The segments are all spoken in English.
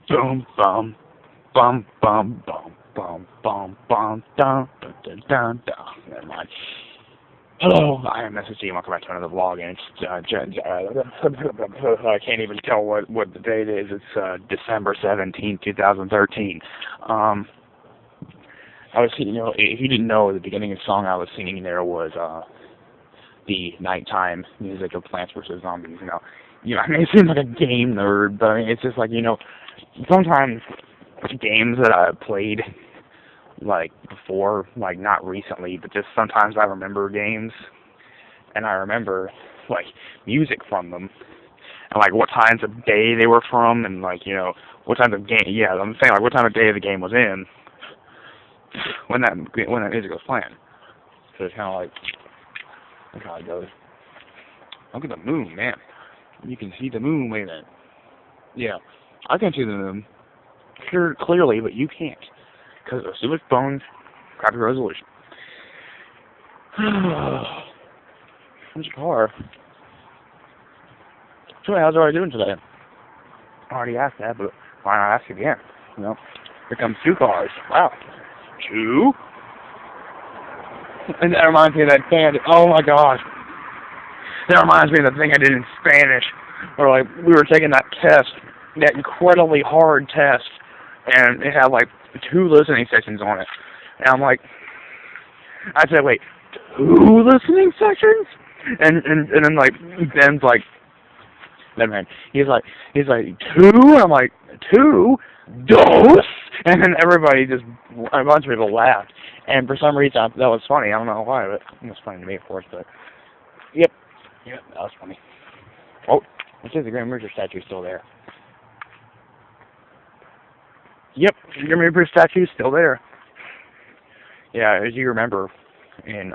Boom, bum, bum, bum, bum, bum, bum, bum, dun, dun, dun, dun, dun. Never mind. Hello, I am SSG. Welcome back to another vlog, and it's I can't even tell what the date is. It's December 17th, 2013. I was, if you didn't know, the beginning of the song I was singing there was the nighttime music of Plants vs. Zombies. I mean, it seems like a game nerd, but I mean, it's just like, sometimes games that I played, like, before, like, not recently, but just sometimes I remember games, and I remember, like, music from them, and, like, what times of day they were from, and, like, what time of game, yeah, I'm saying, like, what time of day the game was in, when that music was playing. So it's kind of like, look how it goes. Look at the moon, man. You can see the moon, wait a minute. Yeah, I can see the moon clearly, but you can't, because of so much bones, crappy resolution. Where's your car? So how's everybody doing today? I already asked that, but why not ask again? Here comes two cars. Wow. Two? And that reminds me of that thing oh my gosh. That reminds me of the thing I did in Spanish, where, like, we were taking that test, that incredibly hard test, and it had, like, 2 listening sections on it. And I'm like, I said, wait, 2 listening sections? And then, like, Ben's like, never mind. He's like, 2? And I'm like, 2? Dos? And then everybody a bunch of people laughed. And for some reason, that was funny. I don't know why, but it was funny to me, of course. But, yep, that was funny. Oh, it says the Grim Reaper statue is still there. Yep, the Grim Reaper statue is still there. Yeah, as you remember, in,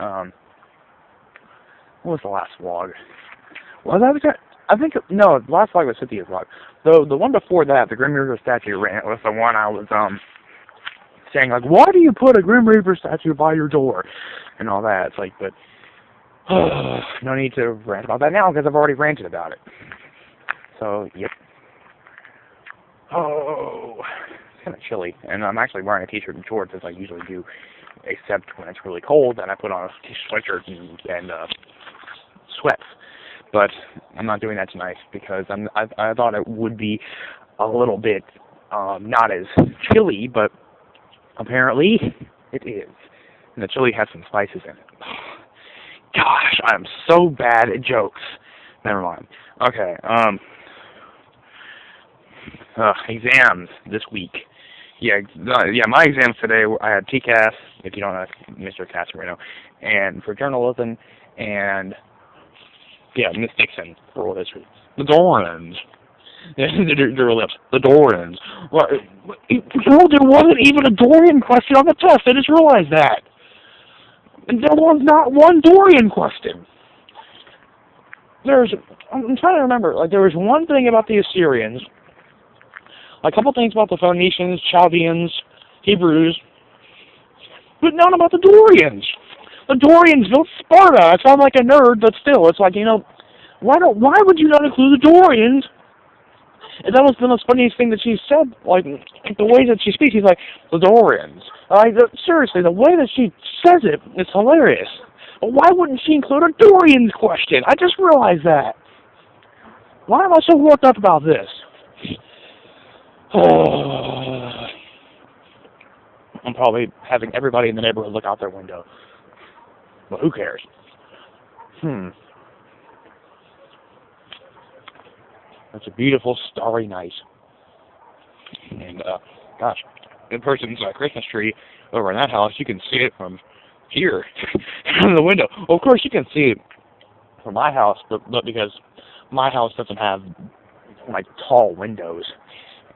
what was the last vlog? I think, no, the last vlog was Cynthia's vlog. The one before that, the Grim Reaper statue rant, was the one I was, saying, like, why do you put a Grim Reaper statue by your door? And all that. It's like, but, no need to rant about that now, because I've already ranted about it. So, yep. Oh, it's kind of chilly, and I'm actually wearing a t-shirt and shorts, as I usually do, except when it's really cold, and I put on a sweatshirt and sweats. But I'm not doing that tonight, because I thought it would be a little bit, not as chilly, but apparently it is. And the chili has some spices in it. Gosh, I'm so bad at jokes. Never mind. Okay, exams this week. Yeah, my exams today, I had TCAS, if you don't know, Mr. Casarino, and for journalism, and, yeah, Miss Dixon for world history. The Dorans. Their lips. The Dorans. Well, there wasn't even a Dorian question on the test. I just realized that. And there was not one Dorian question. I'm trying to remember, like, there was one thing about the Assyrians, a couple things about the Phoenicians, Chaldeans, Hebrews, but none about the Dorians. The Dorians built Sparta. I sound like a nerd, but still, it's like, why would you not include the Dorians? And that was the most funniest thing that she said, like the way that she speaks, she's like, the Dorians. Seriously, the way that she says it is hilarious. But why wouldn't she include a Dorians question? I just realized that. Why am I so worked up about this? I'm probably having everybody in the neighborhood look out their window. But who cares? It's a beautiful starry night. And, gosh, the person's Christmas tree over in that house, you can see it from here, from the window. Well, of course, you can see it from my house, but because my house doesn't have, like, tall windows.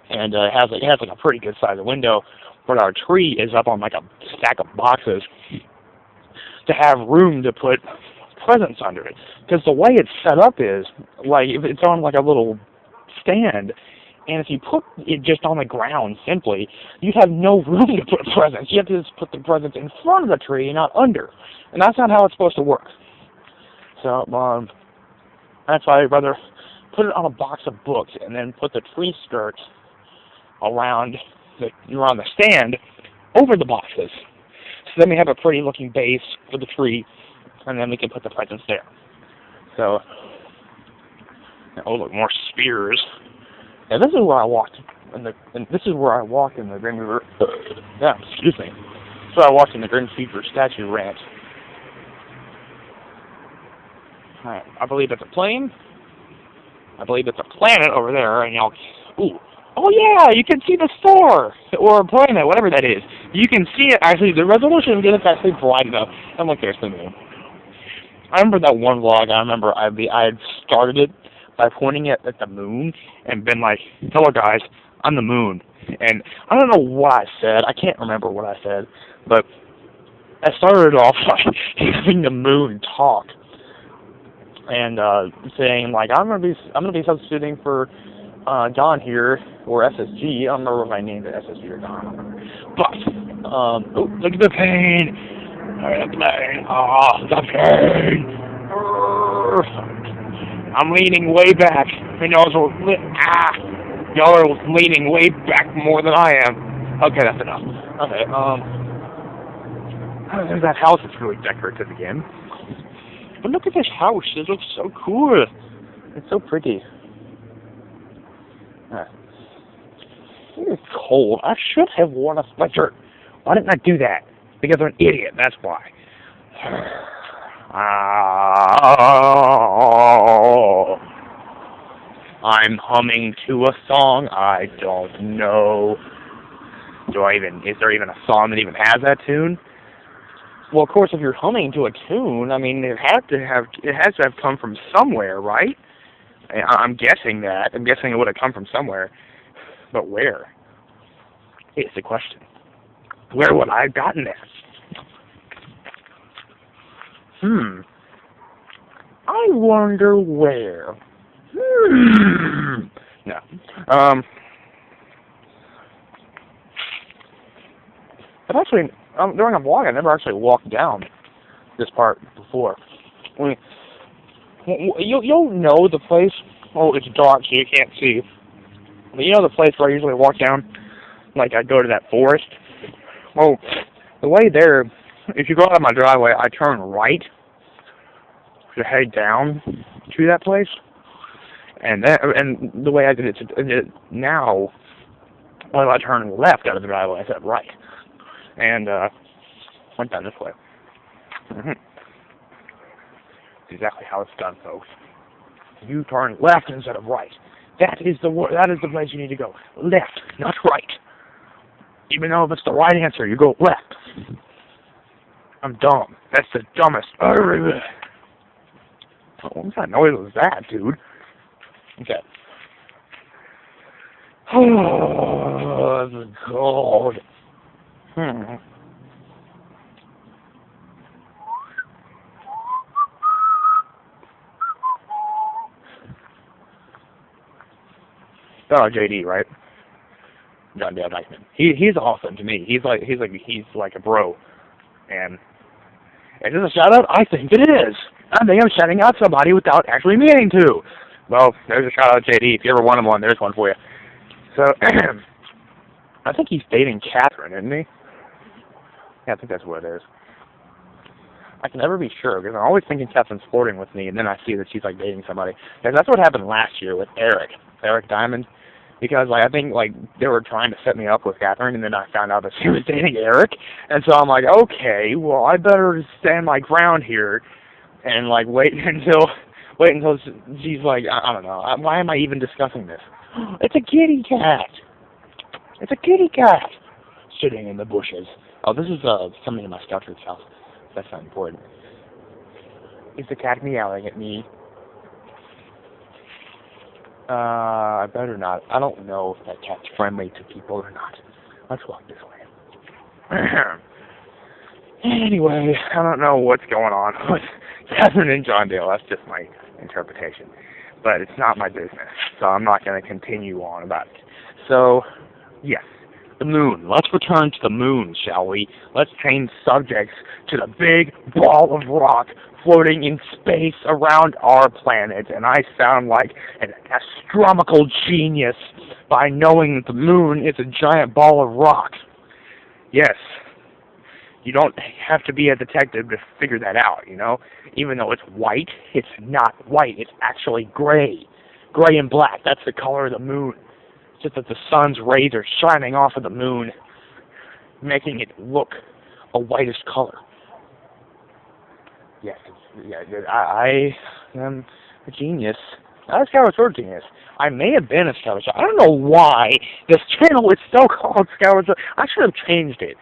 And it has like a pretty good size window, but our tree is up on, like, a stack of boxes to have room to put presents under it. Because the way it's set up is, like, if it's on, like, a little stand, and if you put it just on the ground simply, you have no room to put presents. You have to just put the presents in front of the tree and not under. And that's not how it's supposed to work. So, that's why I'd rather put it on a box of books and then put the tree skirts around the stand over the boxes. So then we have a pretty looking base for the tree, and then we can put the presents there. So, oh look, more spears. Now this is where I walked, and this is where I walked in the Green River. Yeah, excuse me. So I walked in the Grim Fever Statue Ranch. Alright, I believe it's a plane. I believe it's a planet over there, and y'all. Ooh. Oh yeah, you can see the star or a planet, whatever that is. You can see it. Actually, the resolution of it's actually bright enough. And look, there's the moon. I remember that one vlog. I remember I had started it by pointing it at the moon and been like, "Hello guys, I'm the moon." And I don't know what I said. I can't remember what I said, but I started off by having the moon talk and saying like, "I'm gonna be substituting for Don here, or SSG. I don't remember if I named it SSG or Don. But, oh, look at the pain. Look at the pain. Oh, the pain. I'm leaning way back. And y'all are leaning way back more than I am. Okay, that's enough. Okay, there's that house that's really decorative again. But look at this house. It looks so cool. It's so pretty. It's cold. I should have worn a sweatshirt. Why didn't I do that? Because I'm an idiot, that's why. I'm humming to a song I don't know. Is there even a song that even has that tune? Well, of course, if you're humming to a tune, I mean, it has to have come from somewhere, right? I'm guessing that. I'm guessing it would have come from somewhere. But where? It's the question. Where would I have gotten that? I wonder where. No. But actually, during a vlog, I never actually walked down this part before. I mean, you'll know the place. Oh, it's dark, so you can't see. But you know the place where I usually walk down? Like, I go to that forest? Well, the way there, if you go out of my driveway, I turn right to head down to that place. And the way I did it now, well, I turn left out of the driveway, I said right. And, went down this way. That's exactly how it's done, folks. You turn left instead of right. That is the place you need to go. Left, not right. Even though if it's the right answer, you go left. I'm dumb. That's the dumbest. What kind of noise was that, dude? Okay. Oh, the cold. Oh, JD, right? John Dale Dykeman. He's awesome to me. He's like a bro. And is this a shout out? I think it is. I think I'm shouting out somebody without actually meaning to. Well, there's a shout out, JD. If you ever wanted one, there's one for you. So, I think he's dating Catherine, isn't he? Yeah, I think that's what it is. I can never be sure, because I'm always thinking Catherine's flirting with me, and then I see that she's, like, dating somebody. Because that's what happened last year with Eric Diamond. Because, like, I think, like, they were trying to set me up with Catherine, and then I found out that she was dating Eric. And so I'm like, okay, well, I better stand my ground here and, like, wait until she's like, I don't know. Why am I even discussing this? It's a kitty cat. It's a kitty cat sitting in the bushes. Oh, this is something in my scout troop's house. That's not important. Is the cat meowing at me? I better not. I don't know if that cat's friendly to people or not. Let's walk this way. Anyway, I don't know what's going on with Catherine and John Dale. That's just my interpretation. But it's not my business, so I'm not going to continue on about it. So, yes, The moon. Let's return to the moon, shall we? Let's change subjects to the big ball of rock floating in space around our planet. And I sound like an astronomical genius by knowing that the moon is a giant ball of rock. Yes. You don't have to be a detective to figure that out, you know? Even though it's white, it's not white. It's actually gray. Gray and black. That's the color of the moon. It's just that the sun's rays are shining off of the moon, making it look a whitish color. Yes, I am a genius. Not a Skyward Sword genius. I may have been a Skyward Sword. I don't know why this channel is still called Skyward Sword. I should have changed it.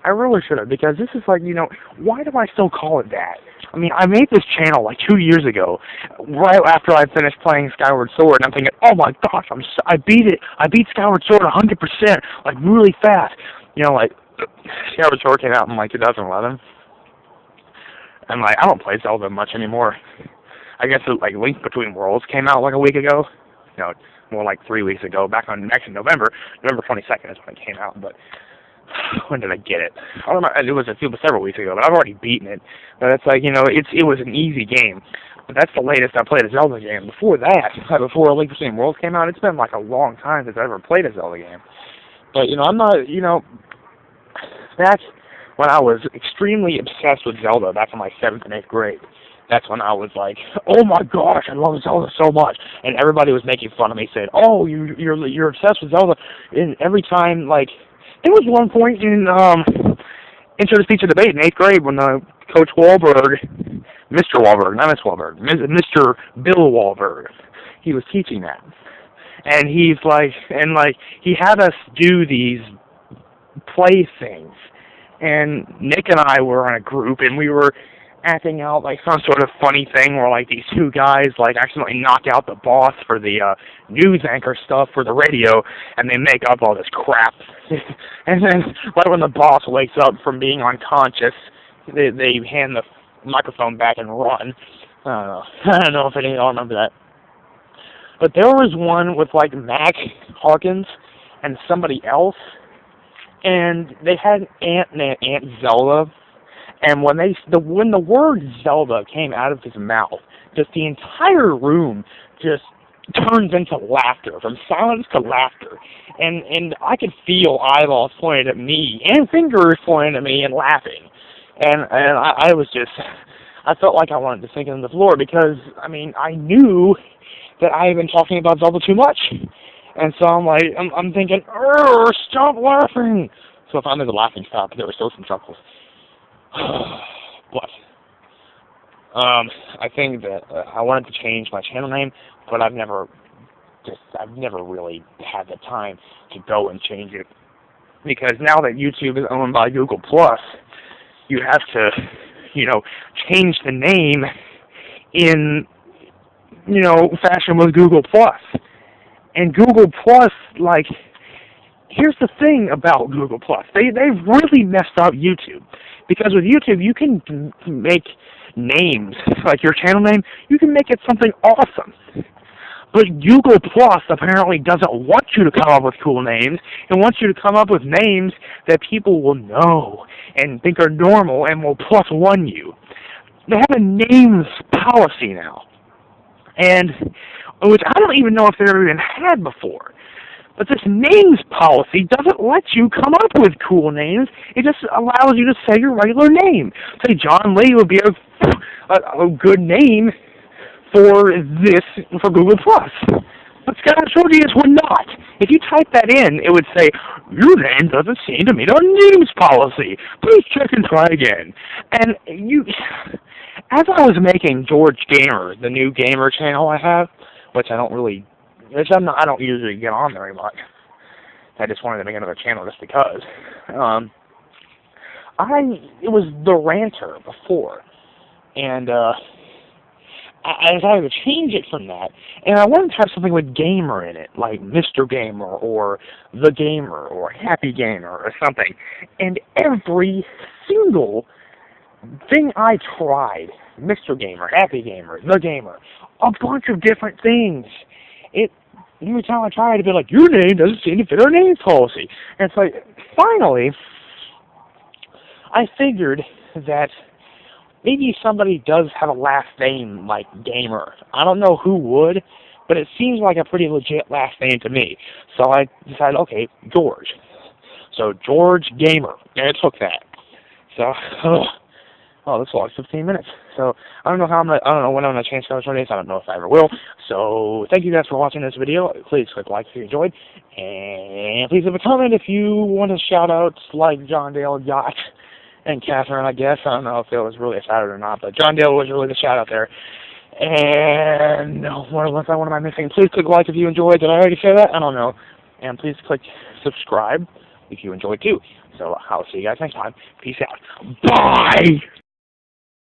I really should have, because this is like, you know, why do I still call it that? I mean, I made this channel like 2 years ago, right after I finished playing Skyward Sword, and I'm thinking, oh my gosh, I beat it. I beat Skyward Sword 100%, like really fast. You know, like, Skyward Sword came out in like 2011, and like, I don't play Zelda much anymore. I guess like Link Between Worlds came out like a week ago. You know, more like 3 weeks ago, back in November 22nd is when it came out, but when did I get it? I don't know. It was several weeks ago, but I've already beaten it. But it's like, you know, it was an easy game. But that's the latest I played a Zelda game. Before that, before Link Between Worlds came out, it's been like a long time since I ever played a Zelda game. But, you know, I'm not, you know, back when I was extremely obsessed with Zelda, back in my 7th and 8th grade, that's when I was like, oh my gosh, I love Zelda so much. And everybody was making fun of me, saying, oh, you're obsessed with Zelda. And every time, like, there was one point in Intro to Speech and Debate in 8th grade when Coach Wahlberg, Mr. Wahlberg, not Miss Wahlberg, Mr. Bill Wahlberg, he was teaching that. And he's like, he had us do these play things. And Nick and I were on a group, and we were acting out like some sort of funny thing where like these two guys like accidentally knock out the boss for the news anchor stuff for the radio, and they make up all this crap. And then right when the boss wakes up from being unconscious, they hand the microphone back and run. I don't know if any of y'all remember that. But there was one with like Mac Hawkins and somebody else, and they had an aunt named Aunt Zelda. And when the word Zelda came out of his mouth, just the entire room just turns into laughter, from silence to laughter. And I could feel eyeballs pointed at me and fingers pointing at me and laughing. And I was just, I felt like I wanted to sink into the floor because, I mean, I knew that I had been talking about Zelda too much. And so I'm like, I'm thinking, stop laughing. So finally the laughing stopped. There were still some chuckles. But I think that I wanted to change my channel name, but I've never really had the time to go and change it, because now that YouTube is owned by Google Plus, you have to, you know, change the name in, you know, fashion with Google Plus. And Google Plus, like, here's the thing about Google Plus. They've really messed up YouTube. Because with YouTube, you can make names, like your channel name, you can make it something awesome. But Google Plus apparently doesn't want you to come up with cool names. It wants you to come up with names that people will know and think are normal and will +1 you. They have a names policy now, and which I don't even know if they've ever even had before. But this names policy doesn't let you come up with cool names. It just allows you to say your regular name. Say John Lee would be a good name for Google Plus. But Skyward Sword Genius would not. If you type that in, it would say, your name doesn't seem to meet our names policy. Please check and try again. And as I was making George Gamer, the new gamer channel I have, which I don't usually get on very much. I just wanted to make another channel just because. It was the Ranter before, and I decided to change it from that, and I wanted to have something with gamer in it, like Mr. Gamer, or The Gamer, or Happy Gamer, or something. And every single thing I tried, Mr. Gamer, Happy Gamer, The Gamer, a bunch of different things, every time I try to be like, your name doesn't seem to fit our name policy. And it's like, finally, I figured that maybe somebody does have a last name like Gamer. I don't know who would, but it seems like a pretty legit last name to me. So I decided, okay, George. So George Gamer, and it took that. So, oh, this was 15 minutes. So I don't know when I'm gonna change colors or days. I don't know if I ever will. So thank you guys for watching this video. Please click like if you enjoyed, and please leave a comment if you want to shout out like John Dale got. And Catherine, I guess. I don't know if it was really a shout out or not, but John Dale was really the shout out there. And what am I missing? Please click like if you enjoyed. Did I already say that? I don't know. And please click subscribe if you enjoyed too. So I'll see you guys next time. Peace out. Bye!